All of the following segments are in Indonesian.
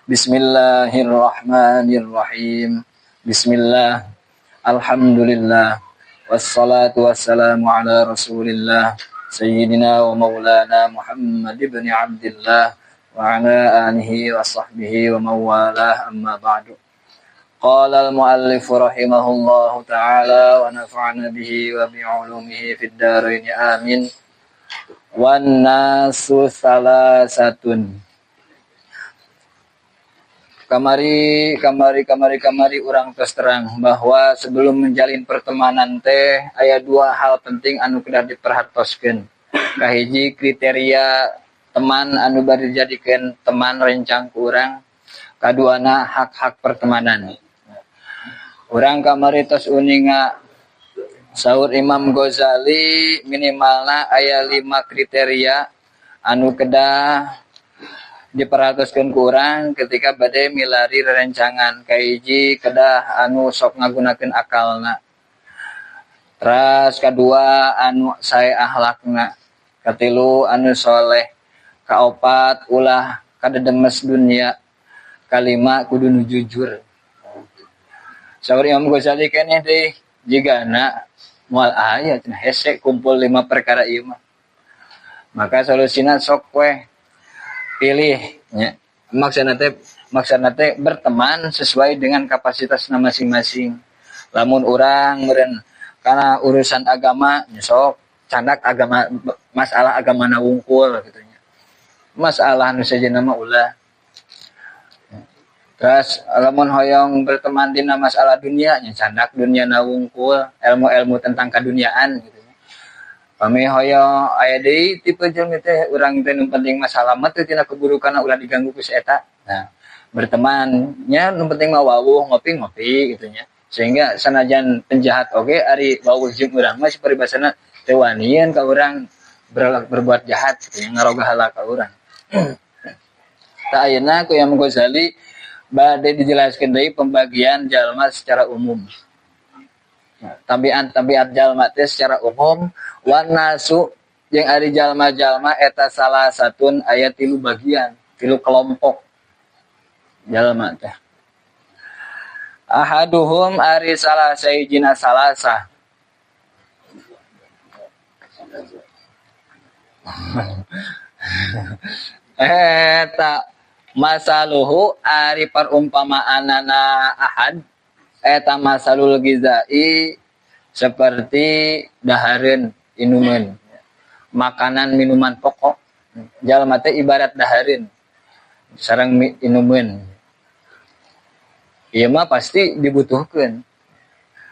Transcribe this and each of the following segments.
Bismillahirrahmanirrahim. Bismillah. Alhamdulillah. Wassalatu wassalamu ala Rasulillah Sayyidina wa maulana Muhammad ibn Abdillah wa ala alihi wa sahbihi wa mawalah, amma ba'du. Qala al-muallif rahimahullahu ta'ala wa nafa'ana bihi wa bi'ulumihi fid dharain amin. Wan nasu salasatun. Kamari urang terus terang bahwa sebelum menjalin pertemanan teh aya dua hal penting anu kudu diperhatoskeun. Kahiji kriteria teman anu bari dijadikeun teman rencang ku urang. Kaduana hak-hak pertemanan. Urang kamari tos uninga saur Imam Ghazali minimalna aya 5 kriteria anu kedah diperhatoskeun ku urang ketika bade milari rerencangan. Kahiji kedah anu sok ngagunakeun akalna. Teras kadua anu sae akhlakna. Katilu anu soleh. Kaopat ulah kadedemes dunia. Kalima kudu nu jujur. Saur Imam Ghazali keneh deui jigana moal aya cenah hese kumpul 5 perkara ieu mah. Maka solusina sok we pilih nya. Maksudna teh berteman sesuai dengan kapasitasna masing-masing. Lamun urang meureun kana urusan agama nya sok candak agama, masalah agamana wungkul kitu nya. Masalah nu sejenna mah ulah. Terus lamun hoyong berteman dina masalah dunia nya candak dunyana wungkul, ilmu-ilmu tentang kaduniaan gitu. Pami hoyong aya deui tipe jelema teh urang teh nu penting masalah mah teh tina keburukanna ulah diganggu ku si eta. Nah, bertemannya nu penting mah wawuh ngopi-ngopi gitu nya. Sehingga sanajan penjahat oge ari wawuh jeung urang mah saparibasana teu wanian ka urang berbuat jahat gitu nya, ngaroga hala ka urang. Ta ayeuna ku Imam Ghazali bade dijelaskeun deui pembagian jalma secara umum. Tabiat jalma teh secara umum wan nasu jeung ari jalma-jalma eta salah satun aya 3 bagian, 3 kelompok jalma teh. Ahaduhum ari salah sayjina salasa. Eta masaluhu ari perumpamaanana ahad eta masalul gizai seperti dahareun inuman, makanan minuman pokok. Jalma teh ibarat dahareun sareng inuman. Ieu mah pasti dibutuhkeun.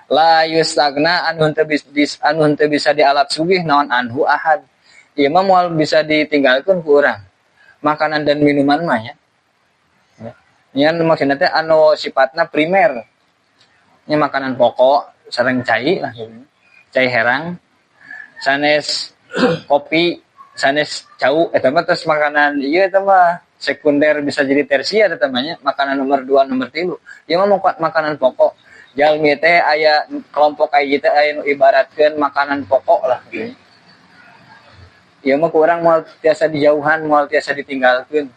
La yustagna anu henteu bisa dialat sugih naon anhu ahad. Ieu mah moal bisa ditinggalkeun ku urang. Makanan dan minuman mah nya. Nya maksudna teh anu sifatna primer. Nya makanan pokok sareng cai lah gitu. Cai herang, sanes kopi, sanes cau eta mah tos makanan ieu eta mah sekunder bisa jadi tersier eta mah nya, makanan nomor 2 nomor 3. Ieu mah makanan pokok. Jalmi teh aya kelompok aya teh aya nu ibaratkeun makanan pokok lah gitu. Ieu mah ku urang moal tiasa dijauhan, moal tiasa ditinggalkeun.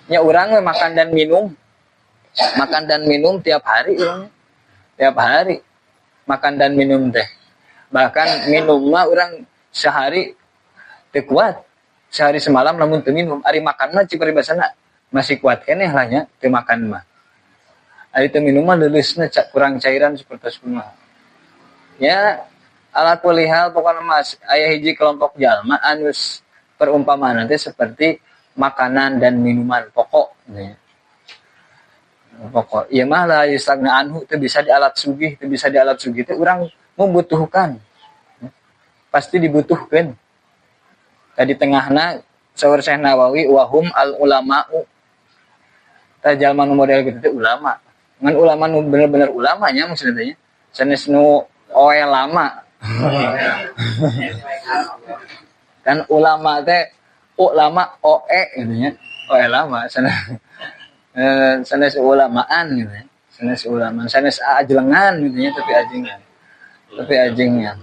Nya urang we makan dan minum. Makan dan minum tiap hari urang. Tiap hari makan dan minum teh. Bahkan minum mah urang sehari teu kuat. Sehari semalam lamun teu minum, ari makan mah ciparibasana masih kuat keneh lah nya teu makan mah. Ari teu minum mah leuleusna kurang cairan sapertos kumaha. Ya ala kulli hal pokona mas aya hiji kelompok jalma anu perumpamaan teh seperti makanan dan minuman pokok nya. Pokok ieu mah la yustagna anhu teu bisa dialat sugih teh urang membutuhkan. Pasti dibutuhkeun. Tadi tengahna saur Syekh Nawawi wahum al ulama'u. Ta jalma nu model kitu teh ulama. Ngan ulama nu bener-bener ulama nya maksudna teh nya. Sanes nu oe lama. Kan ulama teh ulama oe gitu nya. Oe lama sanes ulamaan gitu ya. Sanes ajlengan gitu ya tapi ajingnya.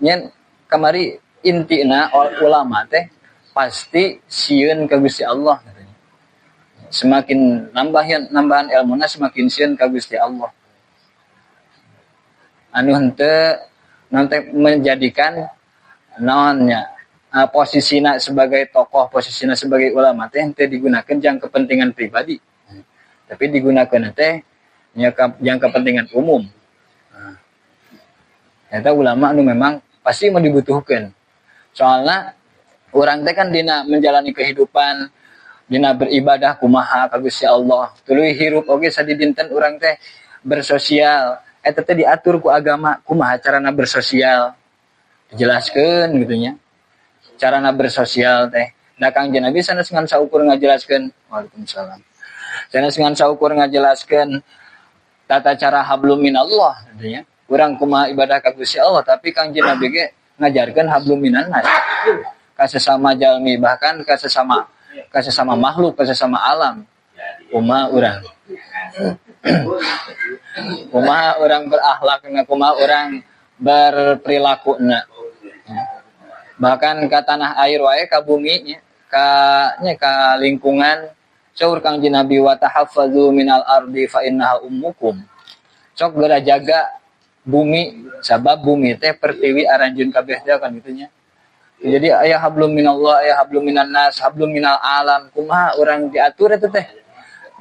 Nyen kamari intina ulama teh pasti sieun ka Gusti Allah katanya. semakin nambahan ilmuna semakin sieun ka Gusti Allah. Anu henteu nanti menjadikan naonnya posisinya sebagai tokoh, posisinya sebagai ulama teh henteu digunakeun jang kepentingan pribadi. Tapi digunakeun teh yang kepentingan umum. Eta ulama anu memang pasti mau dibutuhkan. Soalnya orang teh kan dina menjalani kehidupan, dina beribadah kumaha ka Gusti Allah. Tuluy hirup oge sadidinten urang teh bersosial. Eta teh diatur ku agama kumaha carana bersosial. Dijelaskeun gitu nya. Carana bersosial teh. Da Kangjeng Nabi sanes ngan saukur ngajelaskeun. Waalaikumsalam. Sanes ngan saukur ngajelaskeun tata cara hablum minallah gitu nya. Urang kumaha ibadah ka Gusti Allah, tapi Kangjeng Nabi ge ngajarkeun hablum minannas. Ka sesama jalmi, bahkan ka sesama makhluk, ka sesama alam. Kumaha urang. Kumaha urang berakhlakna, kumaha urang berperilakunya. Bahkan ka tanah air wae, ka bumi nya, ka lingkungan saur Kangjeng Nabi wa tahaffazu minal ardi fa innaha ummukum. Sok geura jaga bumi, sabab bumi teh pertiwi aranjeun kabeh teh kan kitu nya. Jadi aya hablum minallah, aya hablum minannas, hablum minal alam. Kumaha urang diatur eta teh?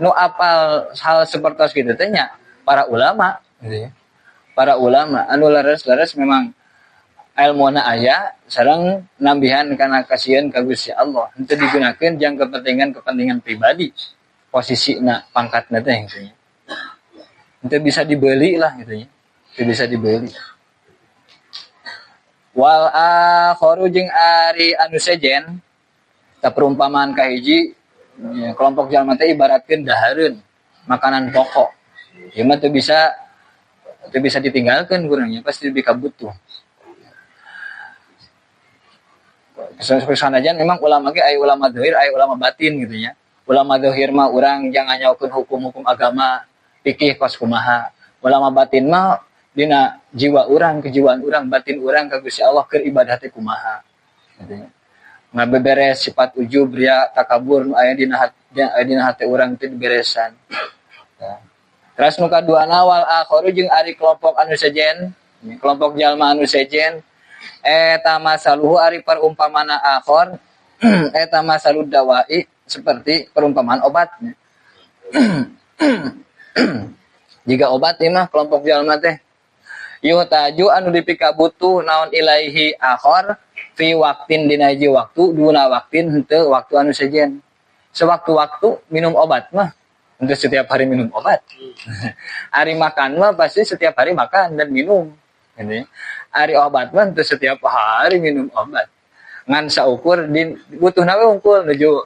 Nu apal hal sapertos kitu teh nya para ulama gitu ya. Para ulama anu leres-leres memang ilmuna aya sareng nambihan kana kasieun ka Gusti Allah. Henteu digunakeun jang kepentingan pribadi. Posisina, pangkatna teh gitu nya. Henteu bisa dibeli lah gitu nya. Henteu bisa dibeli. Wal akharu jeung ari anu sejen ta perumpamaan ka hiji ya, kelompok jalma teh ibaratkeun dahareun makanan pokok. Ieu mah teu bisa ditinggalkeun kurangnya pasti lebih kabutuh. Kesanajan memang ulama ge aya ulama zahir, aya ulama batin gitu nya. Ulama zahir mah urang jangan nyaokeun hukum-hukum agama, fikih kos kumaha. Ulama batin mah dina jiwa urang, kejiwaan urang, batin urang ka Gusti Allah keur ibadah teh kumaha. Gitu nya. Ngabeberes sifat ujub, ria, takabur nu aya dina hati urang teh diberesan. Ya. Terus nu kaduana wal akharu jeung ari kelompok anu sejen, kelompok jalma anu sejen eta masaluhu ari perumpamana akhor eta masalud dawai seperti perumpamaan obatnya. Jika obat mah kelompok jalma teh yuhtaju anu dipikabutuh naon ilaihi akhor fi waktin dina hiji waktu duna waktin henteu waktu anu sejen. Sewaktu-waktu minum obat mah henteu setiap hari minum obat. Ari makan mah pasti setiap hari makan dan minum. Gitu. Ari obat mah henteu setiap hari minum obat. Ngan saukur butuhna we hungkul nuju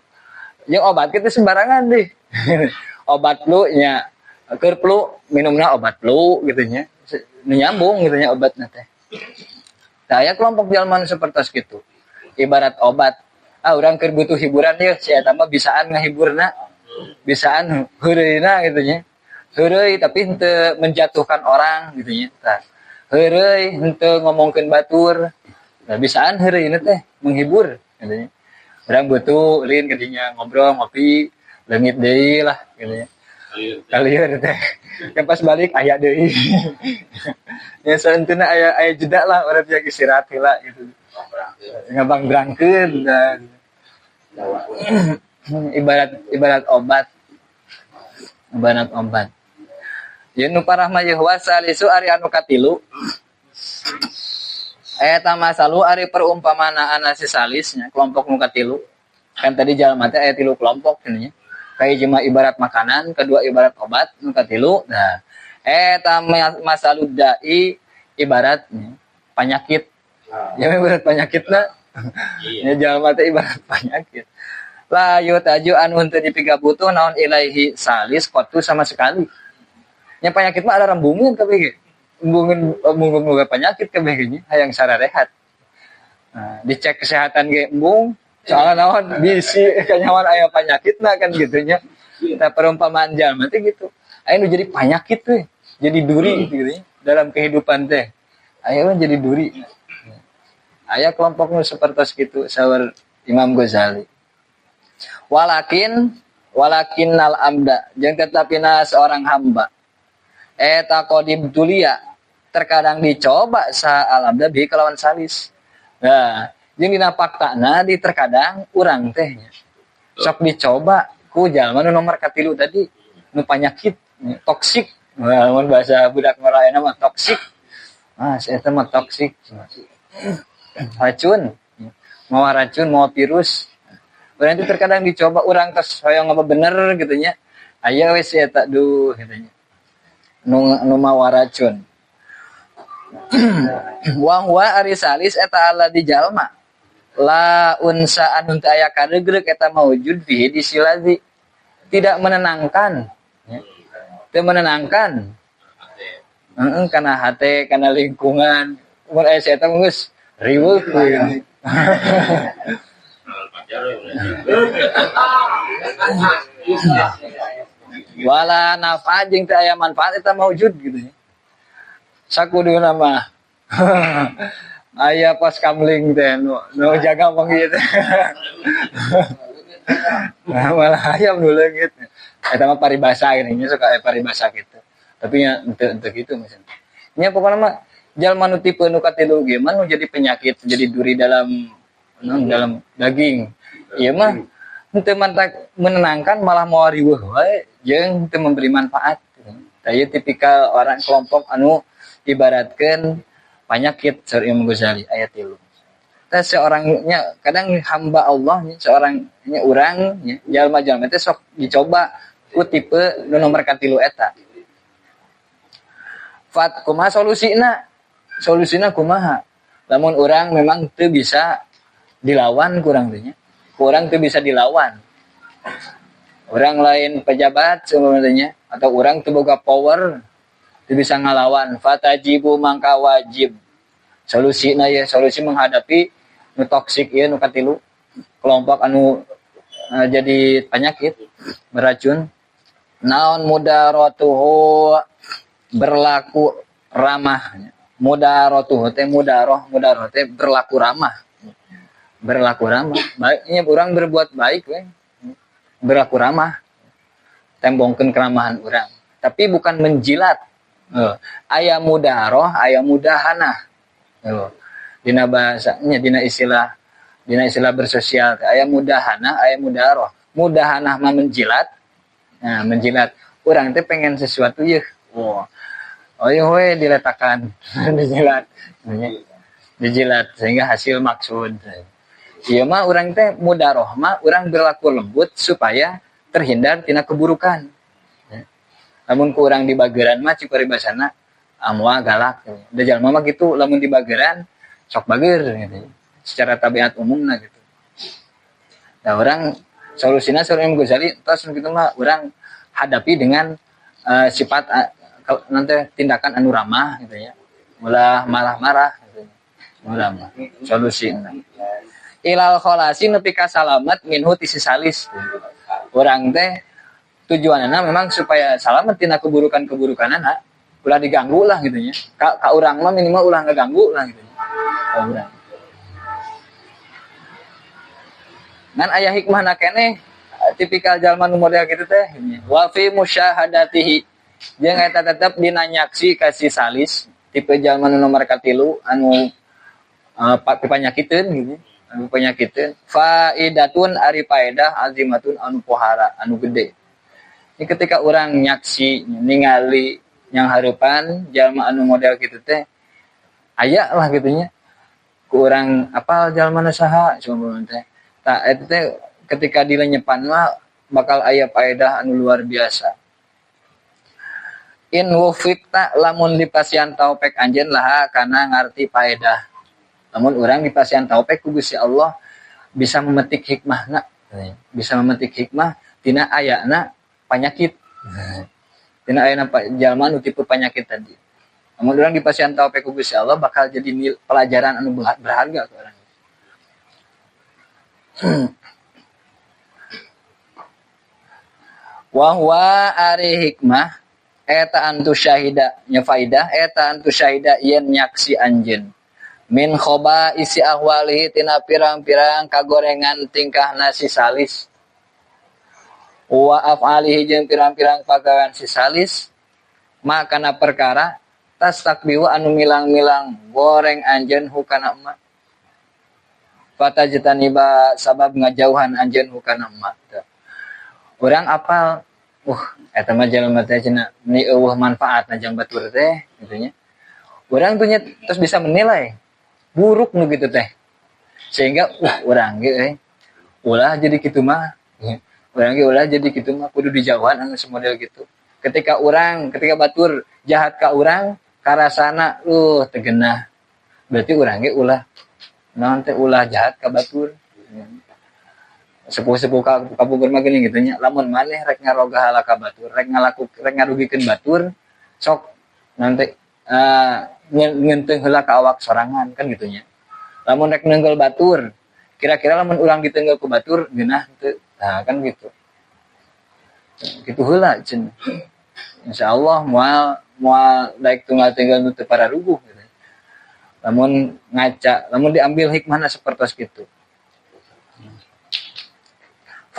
jeung obat kitu sembarangan deh. Obat flu nya keur flu minumna obat flu gitu nya. Nyambung gitu nya obatna teh. Saya kelompok jalma sapertos kitu. Ibarat obat. Urang keur butuh hiburan ieu si eta mah bisaan ngahiburna. Bisaan heureuyna gitu nya. Heureuy tapi henteu menjatuhkan orang gitu nya. Tah. Heureuy henteu ngomongkeun batur. Nah, bisaan heureuyna teh menghibur gitu nya. Urang butuh lin kadinya ngobrol ngopi, leungit deui lah gitu nya. Kalieur teh. Kan pas balik aya deui. Ya saeuntuna aya jeda lah urang teh istirahat heula gitu. Ngabang berangkeun dan ibarat obat. Ibarat obat. Ya nu parah mah wasa lisu ari anu katilu. Eta masalu ari perumpamana anasi salisnya kelompok nu katilu. Kan tadi jalma teh aya 3 kelompok cenah. Kahiji mah ibarat makanan, kedua ibarat obat, nu katilu. Nah, eta masalud dai ibarat penyakit. Ya ibarat penyakitna. Ya jalma teh ibarat penyakit. La yutaju anu henteu dipigabutuh naon ilaihi salis qatu sama sekali. Nya penyakit mah ada rembungeun kabeh ge. Embung boga penyakit kabeh ge hayang sararehat. Nah, dicek kesehatan ge embung, soalna naon bisi kanyawan aya penyakitna kan gitu nya. Nah, perumpamaan jalma teh gitu. Aya nu jadi penyakit teh, jadi duri gitu ya dalam kehidupan teh. Aya jadi duri. Aya kelompok nu sapertos kitu saur Imam Ghazali. Walakin walakinnal amda jeung tetapina seorang hamba eta qadib tulia terkadang dicoba sa alamda bi kelawan salis. Nah, jeung dina faktana di terkadang urang teh sok dicoba ku jalma nu nomor katilu tadi nu panyakit toksik. Nah, mun bahasa budak Maraena mah toksik. Eta mah toksik. Racun. Mau racun, mau virus. Urang itu terkadang dicoba urang tos hoyong apa bener gitu nya. Aya we si eta duh gitu nya. Nu mawa racun. Wa huwa arisalis eta Allah di jalma. La unsa anu teu aya karegreg eta maujud fihi di silazi. Tidak menenangkan. Teu menenangkan. Heeh kana hate, kana lingkungan. Mun aya si eta geus riweuh kuy. Wala nafa jeung teu aya manfaat eta maujud gitu. Sakuduna mah aya pas kamling teh nu jaga panggil teh. Malah ayam nu leungit. Eta mah paribasa gini, suka aya paribasa kitu. Tapi nya teu kitu misalnya. Nya pokona mah jalma nu tipe nu katilu ge mah nu jadi penyakit, jadi duri dalam daging. Ieu mah teu mantak menenangkan malah moal riweuh wae jeung teu memberi manfaat. Tah tipikal orang kelompok anu ibaratkan penyakit saur Imam Ghazali ayat 3. Tah seorangnya kadang hamba Allah nya seorangnya urang nya jalma-jalma teh sok dicoba ku tipe nu nomor katilu eta. Fat kumaha solusina? Solusina kumaha? Lamun urang memang teu bisa dilawan kurang teh nya. Urang teu bisa dilawan. Urang lain pejabat sebenarnya atau urang teu boga power teu bisa ngalawan fatajibu mangka wajib solusina ya solusi menghadapi nu toksik ieu nu katilu kelompok anu jadi penyakit beracun naon mudaratuhu berlaku ramah mudaratuhu teh mudaroh teh berlaku ramah baiknya urang berbuat baik we berlaku ramah tembongkeun keramahan urang tapi bukan menjilat. Aya mudaroh, aya mudahanah. Dina bahasanya, dina istilah bersosial, aya mudahanah, aya mudaroh. Mudahanah mah menjilat. Nah, menjilat. Urang teh pengen sesuatu yeuh. Oh we diletakkan, dijilat sehingga hasil maksud. Ieu mah urang teh mudaroh mah urang berlaku lembut supaya terhindar tina keburukan. Lamun ku urang di bageran mah cik paribasana amwa galak. Da jalma mah kitu lamun di bageran sok bager gitu. Secara tabiat umumna gitu. Nah, urang solusina saur Imam Ghazali tos kitu mah urang hadapi dengan sifat nanti tindakan anu ramah gitu ya. Ulah marah-marah gitu. Ramah. Solusina. Ilal kholasi nepi ka salamet minhu tisi salis. Urang teh tujuannya memang supaya selamat tina keburukan-keburukanana ulah diganggu lah gitu nya. Ka urang mah minimal ulah ngeganggu lah gitu nya. Ka urang. Ngan aya hikmahna keneh tipikal jalma nu model kitu teh wa fi musyahadatihi jeung eta tetep dina nyaksi kasih salis tipe jalma nu nomor katilu anu panyakiteun gitu. Anu panyakiteun faidatun ari faedah azimatun anu pohara anu gede. Ini ketika orang nyaksi ningali yang harupan jalma anu model gitu teh aya lah gitunya ku urang apal jalma nu saha cuma teh tah eta teh ketika dilenyepan mah bakal aya faedah anu luar biasa in wufikta lamun dipasian taufik anjeun laha kana ngarti faedah lamun urang dipasian taufik ku Gusti Allah bisa memetik hikmahna tina ayana penyakit. Tina aya jalma nu tipe penyakit tadi. Namun urang dipasian taufik ku Gusti Allah bakal jadi pelajaran anu berharga ke urang. Wa huwa ari hikmah eta antu syahida nya faidah eta antu syahida yen nyaksi anjeun min khoba isi ahwalihi tina pirang-pirang kagorengan tingkah nasi salis wa af'alihi jeung pirang-pirang pagawean si salis makana perkara tastakbihu anu milang-milang goreng anjeun hukana emak fatajtaniba sabab ngajauhan anjeun hukana emak urang apal eta mah jelema teh cenah ni eueuh manfaatna jeung batur teh gitu nya urang tuh nya terus bisa menilai buruk nu gitu teh sehingga urang ge ulah jadi kitu mah urang ge ulah jadi kitu mah kudu dijauhan anu semodel gitu ketika batur jahat ka urang karasana teu geunah berarti urang ge ulah naon teh ulah jahat ka batur sepuh-sepuh kabubur mah geuning kitu nya lamun maneh rek ngaroga hala ka batur rek ngarugikeun batur sok nanti ngenteung heula ka awak sorangan kan gitu nya lamun rek neunggel batur kira-kira lamun ulang diteunggel ku batur geunah teu nah kan gitu kitu heula cenah insyaallah moal daek tunggal tinggal nu teu pararuguh gitu lamun ngaca lamun diambil hikmahna sapertos kitu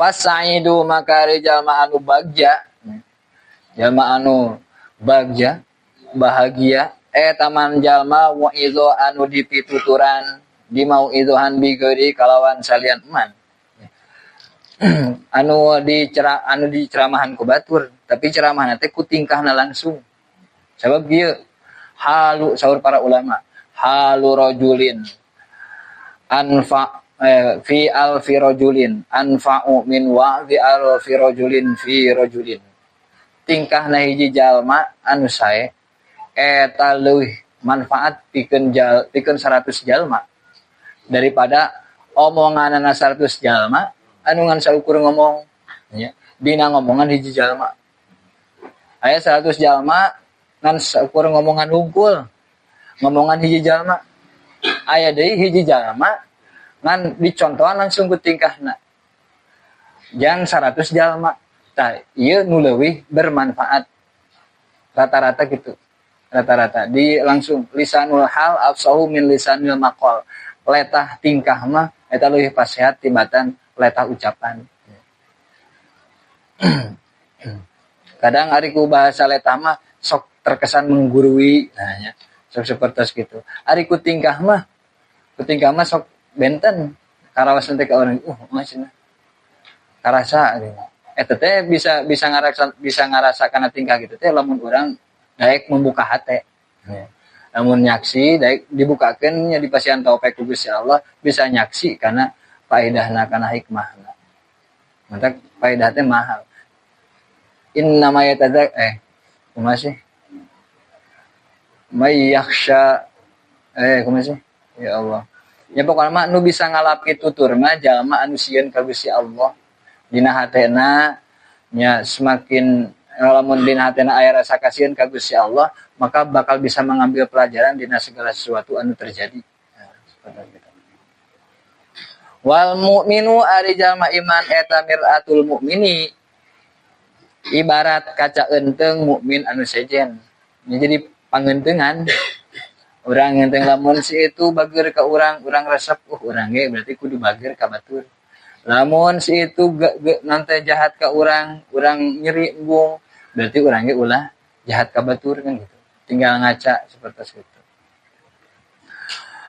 fasaidu makari jalma anu bagja bahagia taman jalma wa izo anu dipituturan di mau izohan bigeri kalawan salian eman anu diceramahan ku batur tapi ceramahna teh ku tingkahna langsung sabab ieu halu saur para ulama halu rajulin anfa fi alfi rajulin anfa'u min wa'zi alfi rajulin fi rajulin tingkahna hiji jalma anu sae eta leuwih manfaat pikeun 100 jalma daripada omonganna 100 jalma anu ngan saukur ngomong nya dina ngomongan hiji jalma aya 100 jalma ngan saukur ngomongan hungkul ngomongan hiji jalma aya deui hiji jalma ngan dicontohan langsung ku tingkahna jang 100 jalma tah ieu nu leuwih bermanfaat rata-rata gitu rata-rata di langsung lisanul hal afsahu min lisanil maqal letah tingkah mah eta leuwih pasehat tibatan letah ucapan kadang ari ku bahasa letah mah sok terkesan menggurui nah nya sok sapertos gitu ari ku tingkah mah sok benten karawas teh ka urang masina karasa eta teh bisa ngarasakan tingkah gitu teh lamun urang daek membuka hati lamun nyaksi daek dibukakeun nya dipasihan taufik ku Gusti Allah bisa nyaksi kana faedahna kana hikmahna mantap faedah teh mahal inna ma yatadzak kumaha sih may yakhsha kumaha sih ya Allah ya pokokna mah nu bisa ngalapkeun tutur mah jalma anu sieun ka Gusti Allah dina hatena nya semakin lamun dina hatena aya rasa kasieun ka Gusti Allah maka bakal bisa mengambil pelajaran dina segala sesuatu anu terjadi seperti itu. Wal mu'minu ari jalma iman eta miratul mu'mini ibarat kaca eunteng mukmin anu sejen jadi pangeunteungan urang ngenteng lamun si itu bageur ka urang resep urang ge berarti kudu bageur ka batur lamun si itu nanti jahat ka urang nyeri embung berarti urang ge ulah jahat ka batur kan gitu tinggal ngaca seperti itu